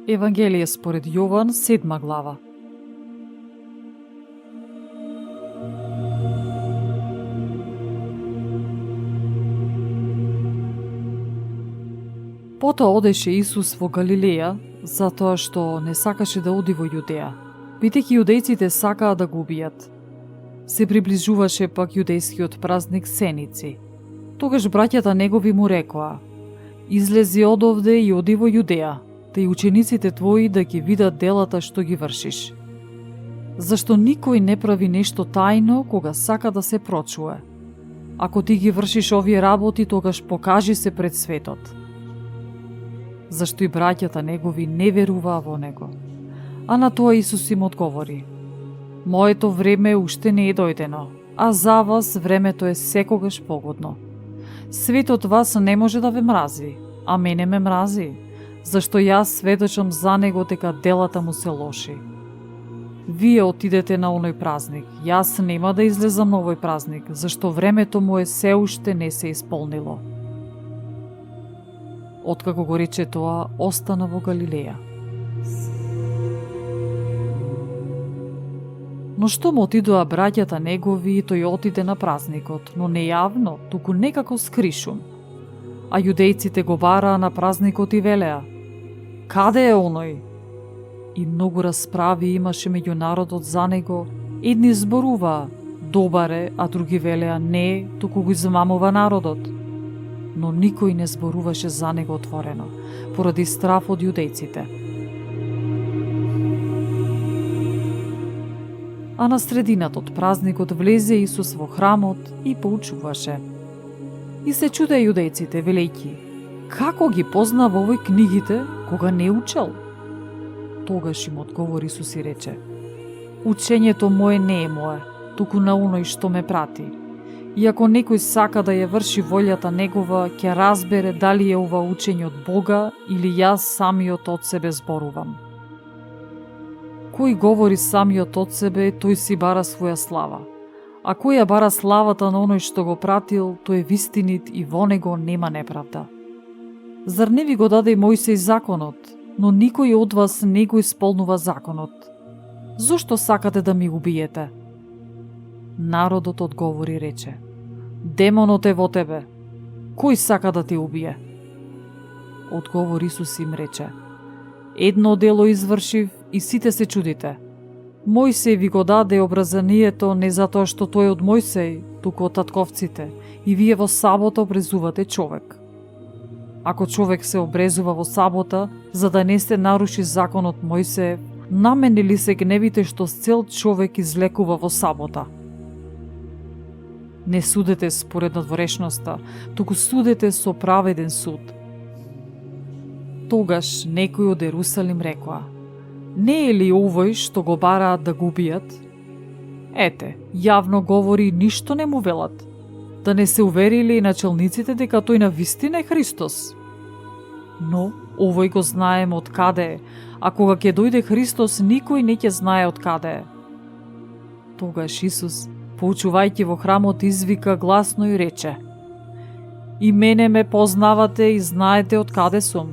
Евангелие според Јован, 7 глава. Потоа одеше Исус во Галилеја, затоа што не сакаше да оди во Јудеја, бидејќи јудејците сакаа да го убијат. Се приближуваше пак јудејскиот празник Сеници. Тогаш браќата негови му рекоа: "Излези одовде и оди во Јудеја, та и учениците твои да ги видат делата што ги вршиш. Зашто никој не прави нешто тајно кога сака да се прочуе. Ако ти ги вршиш овие работи, тогаш покажи се пред светот." Зашто и браќата негови не веруваа во него. А на тоа Исус им одговори: "Моето време уште не е дојдено, а за вас времето е секогаш погодно. Светот вас не може да ве мрази, а мене ме мрази, зашто јас сведочам за него дека делата му се лоши. Вие отидете на оној празник, јас нема да излезам на овој празник, зашто времето му е се уште не се исполнило." Откако го рече тоа, остана во Галилеја. Но штом отидоа браќата негови, тој отиде на празникот, но не јавно, туку некако скришум. А јудејците го бараа на празникот и велеа: "Каде е оној?" И многу расправи имаше меѓу народот за него. Едни зборуваа: "Добар е", а други велеа: "Не, туку го измамува народот." Но никој не зборуваше за него отворено, поради страф од јудејците. А на средината од празникот влезе Исус во храмот и поучуваше. И се чуде јудејците, велејќи: "Како ги познава овој книгите, кога не учел?" Тогаш им одговори Исус и рече: "Учењето мое не е мое, туку на оној што ме прати. И ако некој сака да ја врши волјата негова, ќе разбере дали е ова учење од Бога или јас самиот од себе зборувам. Кој говори самиот од себе, тој си бара своја слава. А кој ја бара славата на оној што го пратил, тој е вистинит и во него нема неправда. Зар не ви го даде Мојсей законот, но никој од вас не го исполнува законот? Зошто сакате да ми убиете?" Народот одговори рече: "Демонот е во тебе. Кој сака да те убие?" Одговор Исус им рече: "Едно дело извршив и сите се чудите. Мојсей ви го даде образанието не затоа што тој е од Мојсей, туку од татковците, и вие во сабота обрезувате човек. Ако човек се обрезува во сабота, за да не се наруши законот Мојсеев, на мене ли се гневите што цел човек излекува во сабота? Не судете според надворешноста, туку судете со праведен суд." Тогаш некој од Ерусалим рекоа: "Не е ли овој што го бараат да го убијат? Ете, јавно говори, ништо не му велат. Да не се уверили и начелниците дека тој на вистина е Христос? Но овој го знаеме од каде е, а кога ќе дојде Христос, никој не ќе знае од каде е." Тогаш Исус, поучувајќи во храмот, извика гласно и рече: "И мене ме познавате и знаете од каде сум,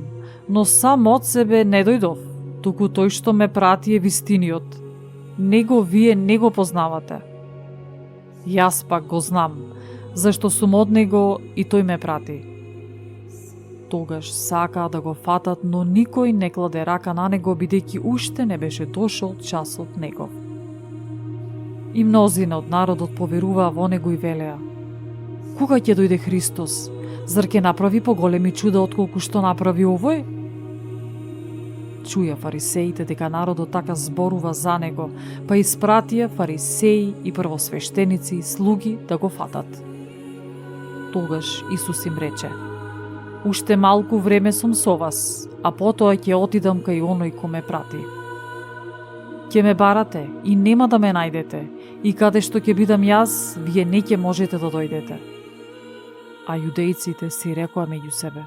но сам од себе не дојдов, туку тој што ме прати е вистиниот. Него вие не го познавате. Јас пак го знам, зашто сум од него и тој ме прати." Тогаш сакаа да го фатат, но никој не кладе рака на него, бидејќи уште не беше дошол часот негов. И мнозина од народот поверуваа во него и велеа: "Кога ќе дојде Христос? Зар ќе направи поголеми чуда отколку што направи овој?" Чуја фарисеите дека народот така зборува за него, па испратија фарисеи и првосвештеници и слуги да го фатат. Тогаш Исус им рече: "Уште малку време сум со вас, а потоа ќе отидам кај оној кој ме прати. Ќе ме барате и нема да ме најдете, и каде што ќе бидам јас, вие не ќе можете да дојдете." А јудејците си рекоа меѓу себе: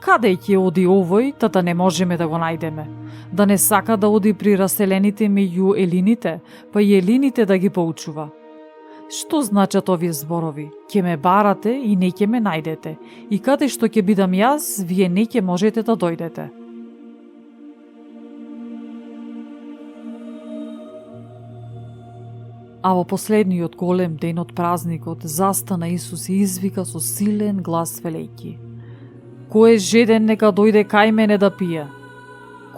"Каде ќе оди овој, да не можеме да го најдеме? Да не сака да оди при раселените меѓу елините, па и елините да ги поучува? Што значат овие зборови? Ќе ме барате и не ќе ме најдете, и каде што ќе бидам јас, вие не ќе можете да дојдете." А во последниот голем ден од празникот застана Исус и извика со силен глас велејќи: Кој е жеден нека дојде кај мене да пие.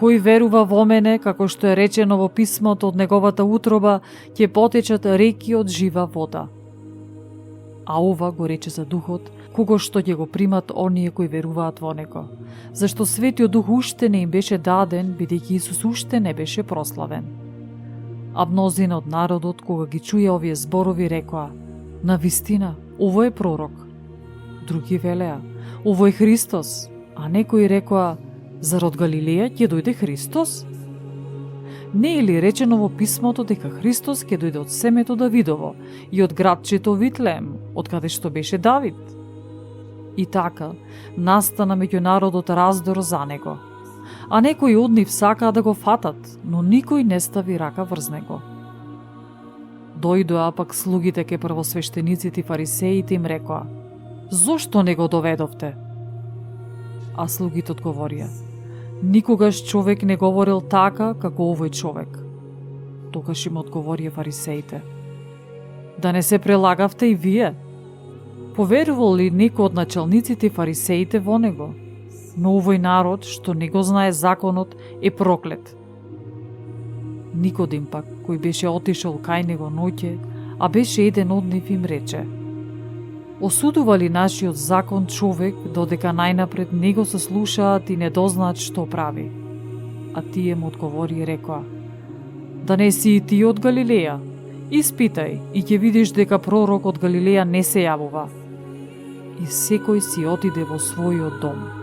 Кој верува во мене, како што е речено во писмото, од неговата утроба ќе потечат реки од жива вода. А ова го рече за Духот, кого што ќе го примат оние кои веруваат во него, зашто Светиот Дух уште не им беше даден, бидејќи Исус уште не беше прославен. А мнозина од народот, кога ги чуја овие зборови, рекоа: Навистина, ово е пророк. Други велеа: Ово е Христос, а некои рекоа: Зар од Галилеја ќе дојде Христос? Не е ли речено во писмото дека Христос ќе дојде од семето Давидово и од градчето Витлеем, од каде што беше Давид? И така, настана меѓу народот раздор за него. А некои од нив сакаа да го фатат, но никој не стави рака врз него. Дојдоа пак слугите ке првосвештениците и фарисеите им рекоа: Зошто не го доведовте? А слугите одговорија: Никогаш човек не говорил така како овој човек. Тогаш им одговорија фарисеите: Да не се прелагавте и вие? Поверувал ли некој од началниците и фарисеите во него? Но овој народ, што не го знае законот, е проклет. Никодим пак, кој беше отишол кај него ноќе, а беше еден од нив, им рече: Осудува ли нашиот закон човек додека најнапред не го сослушаат и не дознаат што прави? А тие му одговори и рекоа: Да не си и ти од Галилеја? Испитај и ќе видиш дека пророк од Галилеја не се јавува. И секој си отиде во својот дом.